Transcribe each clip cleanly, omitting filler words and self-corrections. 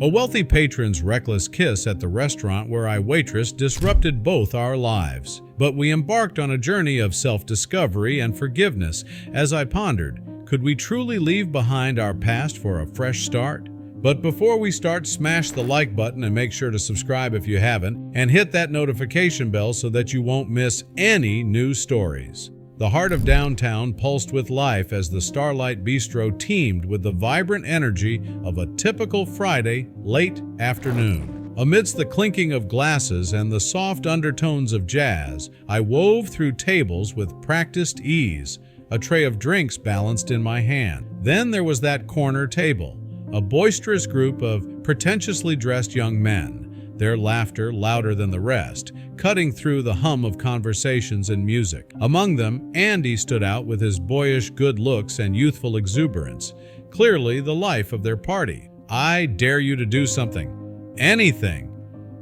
A wealthy patron's reckless kiss at the restaurant where I waitress disrupted both our lives, but we embarked on a journey of self-discovery and forgiveness. As I pondered, could we truly leave behind our past for a fresh start? But before we start, smash the like button and make sure to subscribe if you haven't, and hit that notification bell so that you won't miss any new stories. The heart of downtown pulsed with life as the Starlight Bistro teemed with the vibrant energy of a typical Friday late afternoon. Amidst the clinking of glasses and the soft undertones of jazz, I wove through tables with practiced ease, a tray of drinks balanced in my hand. Then there was that corner table, a boisterous group of pretentiously dressed young men, their laughter louder than the rest, cutting through the hum of conversations and music. Among them, Andy stood out with his boyish good looks and youthful exuberance, clearly the life of their party. "I dare you to do something. Anything.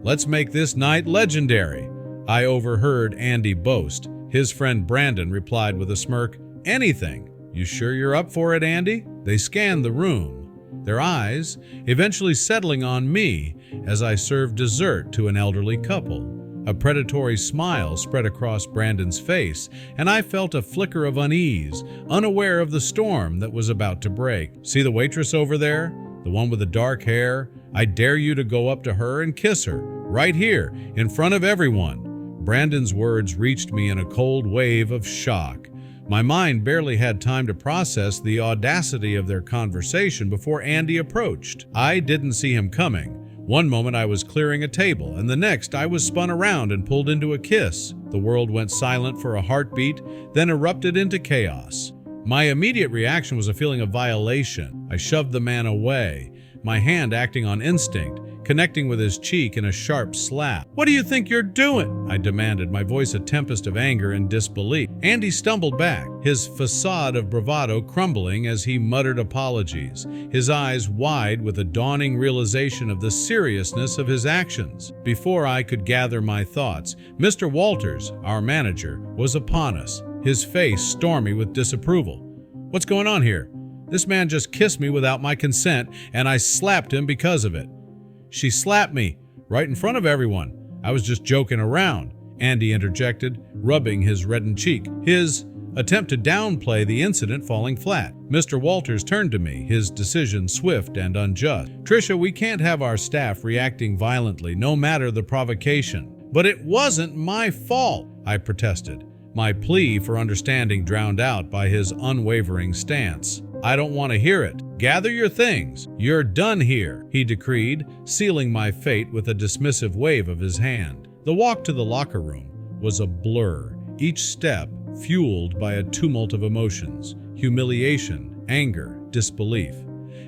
Let's make this night legendary," I overheard Andy boast. His friend Brandon replied with a smirk, "Anything. You sure you're up for it, Andy?" They scanned the room, their eyes eventually settling on me as I served dessert to an elderly couple. A predatory smile spread across Brandon's face, and I felt a flicker of unease, unaware of the storm that was about to break. "See the waitress over there? The one with the dark hair? I dare you to go up to her and kiss her, right here, in front of everyone." Brandon's words reached me in a cold wave of shock. My mind barely had time to process the audacity of their conversation before Andy approached. I didn't see him coming. One moment I was clearing a table, and the next I was spun around and pulled into a kiss. The world went silent for a heartbeat, then erupted into chaos. My immediate reaction was a feeling of violation. I shoved the man away, my hand acting on instinct, connecting with his cheek in a sharp slap. "What do you think you're doing?" I demanded, my voice a tempest of anger and disbelief. Andy stumbled back, his facade of bravado crumbling as he muttered apologies, his eyes wide with a dawning realization of the seriousness of his actions. Before I could gather my thoughts, Mr. Walters, our manager, was upon us, his face stormy with disapproval. "What's going on here? This man just kissed me without my consent, and I slapped him because of it." "She slapped me, right in front of everyone. I was just joking around," Andy interjected, rubbing his reddened cheek, his attempt to downplay the incident falling flat. Mr. Walters turned to me, his decision swift and unjust. "Tricia, we can't have our staff reacting violently, no matter the provocation." "But it wasn't my fault," I protested, my plea for understanding drowned out by his unwavering stance. "I don't want to hear it. Gather your things. You're done here," he decreed, sealing my fate with a dismissive wave of his hand. The walk to the locker room was a blur, each step fueled by a tumult of emotions, humiliation, anger, disbelief.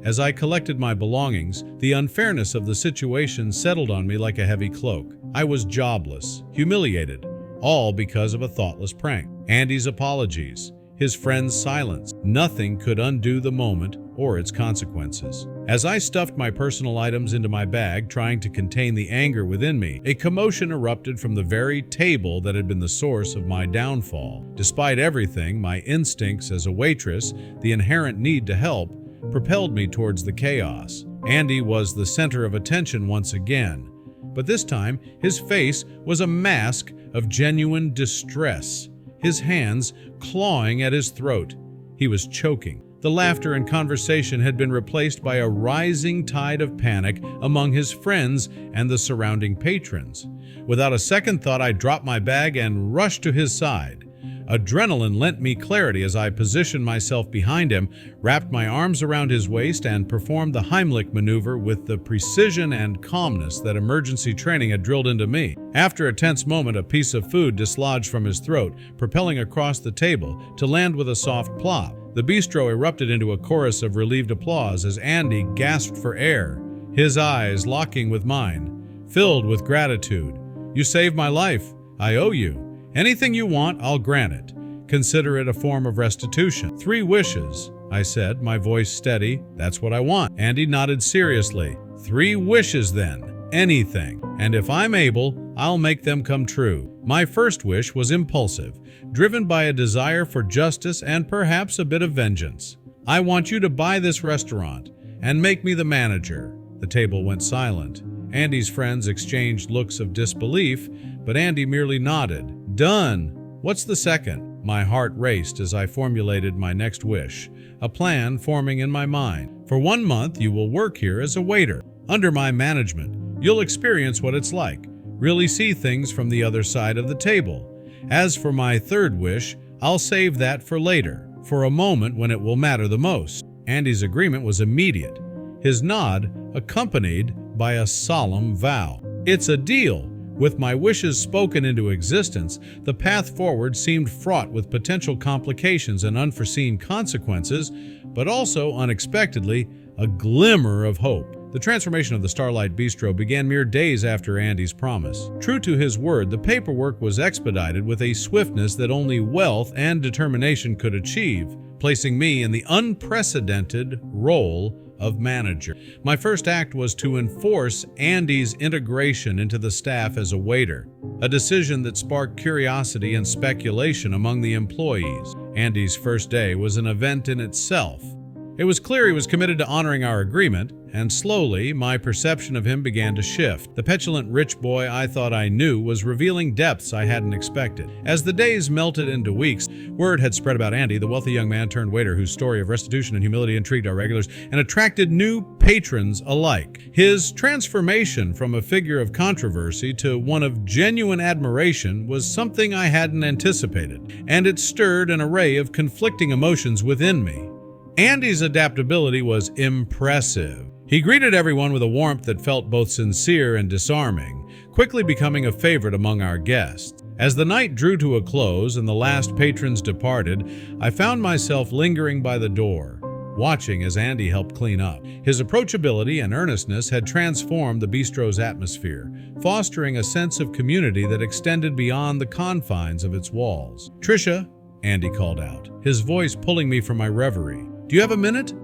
As I collected my belongings, the unfairness of the situation settled on me like a heavy cloak. I was jobless, humiliated, all because of a thoughtless prank. Andy's apologies, his friend's silence. Nothing could undo the moment or its consequences. As I stuffed my personal items into my bag, trying to contain the anger within me, a commotion erupted from the very table that had been the source of my downfall. Despite everything, my instincts as a waitress, the inherent need to help, propelled me towards the chaos. Andy was the center of attention once again, but this time his face was a mask of genuine distress, his hands clawing at his throat. He was choking. The laughter and conversation had been replaced by a rising tide of panic among his friends and the surrounding patrons. Without a second thought, I dropped my bag and rushed to his side. Adrenaline lent me clarity as I positioned myself behind him, wrapped my arms around his waist, and performed the Heimlich maneuver with the precision and calmness that emergency training had drilled into me. After a tense moment, a piece of food dislodged from his throat, propelling across the table to land with a soft plop. The bistro erupted into a chorus of relieved applause as Andy gasped for air, his eyes locking with mine, filled with gratitude. "You saved my life. I owe you. Anything you want, I'll grant it. Consider it a form of restitution." "3 wishes," I said, my voice steady. "That's what I want." Andy nodded seriously. "3 wishes then. Anything. And if I'm able, I'll make them come true." My first wish was impulsive, driven by a desire for justice and perhaps a bit of vengeance. "I want you to buy this restaurant and make me the manager. The table went silent. Andy's friends exchanged looks of disbelief, but Andy merely nodded. Done! What's the second? My heart raced as I formulated my next wish, a plan forming in my mind. For 1 month, you will work here as a waiter, under my management. You'll experience what it's like, really see things from the other side of the table. As for my third wish, I'll save that for later, for a moment when it will matter the most. Andy's agreement was immediate, his nod accompanied by a solemn vow. It's a deal. With my wishes spoken into existence, the path forward seemed fraught with potential complications and unforeseen consequences, but also, unexpectedly, a glimmer of hope. The transformation of the Starlight Bistro began mere days after Andy's promise. True to his word, the paperwork was expedited with a swiftness that only wealth and determination could achieve, placing me in the unprecedented role of manager. My first act was to enforce Andy's integration into the staff as a waiter, a decision that sparked curiosity and speculation among the employees. Andy's first day was an event in itself. It was clear he was committed to honoring our agreement, and slowly my perception of him began to shift. The petulant rich boy I thought I knew was revealing depths I hadn't expected. As the days melted into weeks, word had spread about Andy, the wealthy young man turned waiter whose story of restitution and humility intrigued our regulars and attracted new patrons alike. His transformation from a figure of controversy to one of genuine admiration was something I hadn't anticipated, and it stirred an array of conflicting emotions within me. Andy's adaptability was impressive. He greeted everyone with a warmth that felt both sincere and disarming, quickly becoming a favorite among our guests. As the night drew to a close and the last patrons departed, I found myself lingering by the door, watching as Andy helped clean up. His approachability and earnestness had transformed the bistro's atmosphere, fostering a sense of community that extended beyond the confines of its walls. "Trisha," Andy called out, his voice pulling me from my reverie. "Do you have a minute?"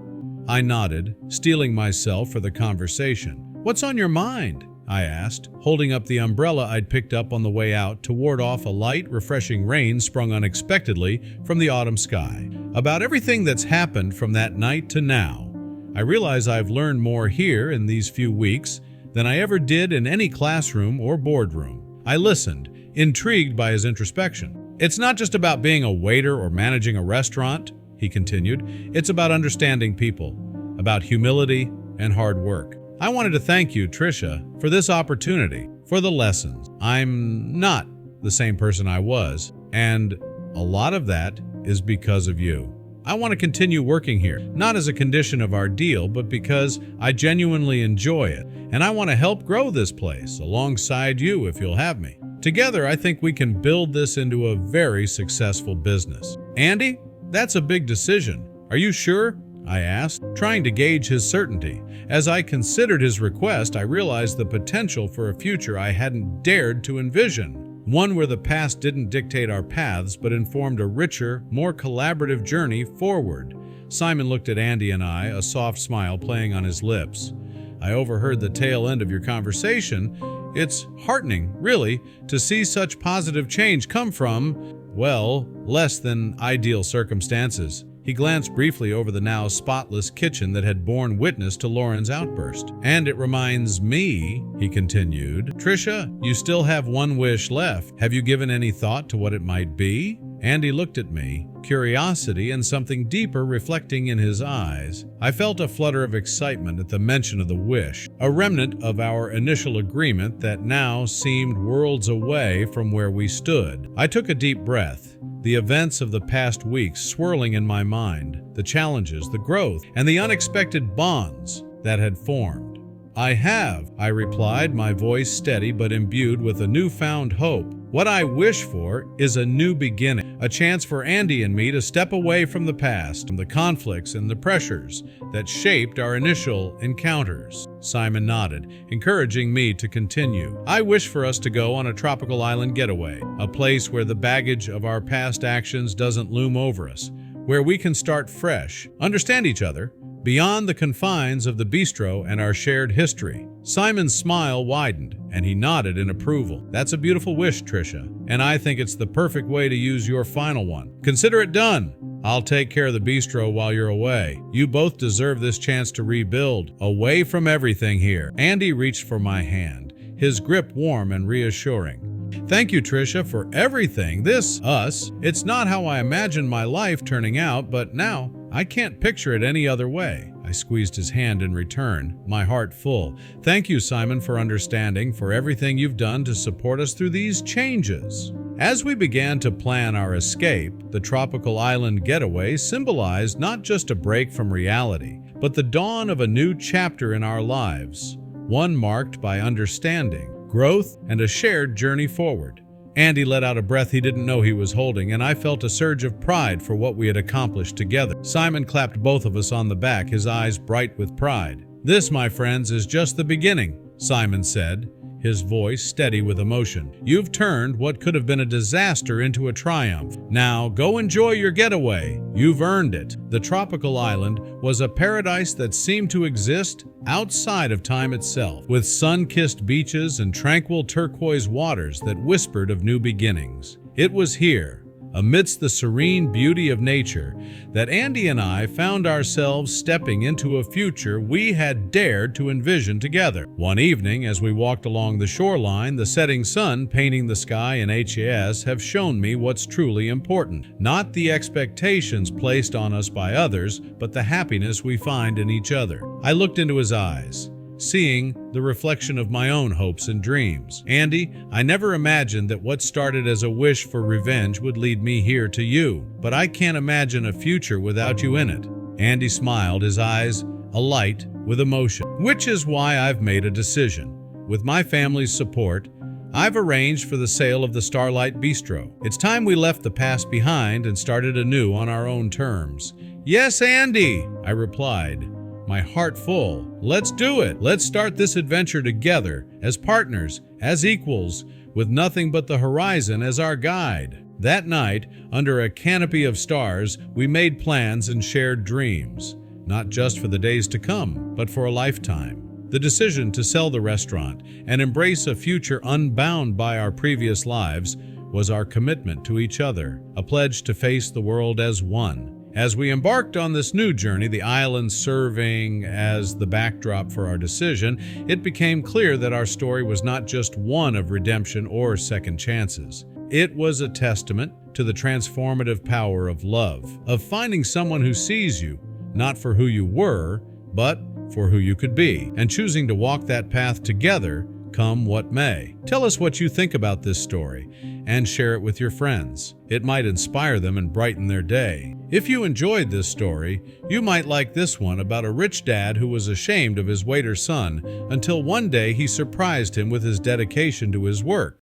I nodded, steeling myself for the conversation. "What's on your mind?" I asked, holding up the umbrella I'd picked up on the way out to ward off a light, refreshing rain sprung unexpectedly from the autumn sky. "About everything that's happened from that night to now. I realize I've learned more here in these few weeks than I ever did in any classroom or boardroom." I listened, intrigued by his introspection. "It's not just about being a waiter or managing a restaurant," he continued. "It's about understanding people, about humility and hard work. I wanted to thank you, Trisha, for this opportunity, for the lessons. I'm not the same person I was, and a lot of that is because of you. I want to continue working here, not as a condition of our deal, but because I genuinely enjoy it, and I want to help grow this place alongside you if you'll have me. Together, I think we can build this into a very successful business." "Andy, that's a big decision. Are you sure?" I asked, trying to gauge his certainty. As I considered his request, I realized the potential for a future I hadn't dared to envision. One where the past didn't dictate our paths, but informed a richer, more collaborative journey forward. Simon looked at Andy and I, a soft smile playing on his lips. "I overheard the tail end of your conversation. It's heartening, really, to see such positive change come from, well, less than ideal circumstances." He glanced briefly over the now spotless kitchen that had borne witness to Lauren's outburst. "And it reminds me," he continued, "Trisha, you still have one wish left. Have you given any thought to what it might be?" Andy looked at me, curiosity and something deeper reflecting in his eyes. I felt a flutter of excitement at the mention of the wish, a remnant of our initial agreement that now seemed worlds away from where we stood. I took a deep breath, the events of the past weeks swirling in my mind, the challenges, the growth, and the unexpected bonds that had formed. "I have," I replied, my voice steady but imbued with a newfound hope. "What I wish for is a new beginning, a chance for Andy and me to step away from the past, from the conflicts and the pressures that shaped our initial encounters." Simon nodded, encouraging me to continue. "I wish for us to go on a tropical island getaway, a place where the baggage of our past actions doesn't loom over us, where we can start fresh, understand each other, beyond the confines of the bistro and our shared history. Simon's smile widened, and he nodded in approval. That's a beautiful wish, Tricia, and I think it's the perfect way to use your final one. Consider it done. I'll take care of the bistro while you're away. You both deserve this chance to rebuild, away from everything here. Andy reached for my hand, his grip warm and reassuring. Thank you, Tricia, for everything. Us. It's not how I imagined my life turning out, but now I can't picture it any other way. I squeezed his hand in return, my heart full. Thank you, Simon, for understanding, for everything you've done to support us through these changes. As we began to plan our escape, the tropical island getaway symbolized not just a break from reality, but the dawn of a new chapter in our lives, one marked by understanding, growth, and a shared journey forward. Andy let out a breath he didn't know he was holding, and I felt a surge of pride for what we had accomplished together. Simon clapped both of us on the back, his eyes bright with pride. This, my friends, is just the beginning, Simon said, his voice steady with emotion. You've turned what could have been a disaster into a triumph. Now go enjoy your getaway. You've earned it. The tropical island was a paradise that seemed to exist outside of time itself, with sun-kissed beaches and tranquil turquoise waters that whispered of new beginnings. It was here, amidst the serene beauty of nature, that Andy and I found ourselves stepping into a future we had dared to envision together. One evening, as we walked along the shoreline, the setting sun painting the sky and HAS have shown me what's truly important. Not the expectations placed on us by others, but the happiness we find in each other. I looked into his eyes, seeing the reflection of my own hopes and dreams. Andy, I never imagined that what started as a wish for revenge would lead me here to you, but I can't imagine a future without you in it. Andy smiled, his eyes alight with emotion, which is why I've made a decision. With my family's support, I've arranged for the sale of the Starlight Bistro. It's time we left the past behind and started anew on our own terms. Yes, Andy, I replied, my heart full. Let's do it. Let's start this adventure together, as partners, as equals, with nothing but the horizon as our guide. That night, under a canopy of stars, we made plans and shared dreams, not just for the days to come, but for a lifetime. The decision to sell the restaurant and embrace a future unbound by our previous lives was our commitment to each other, a pledge to face the world as one. As we embarked on this new journey, the island serving as the backdrop for our decision, it became clear that our story was not just one of redemption or second chances. It was a testament to the transformative power of love, of finding someone who sees you, not for who you were, but for who you could be, and choosing to walk that path together, come what may. Tell us what you think about this story, and share it with your friends. It might inspire them and brighten their day. If you enjoyed this story, you might like this one about a rich dad who was ashamed of his waiter son until one day he surprised him with his dedication to his work.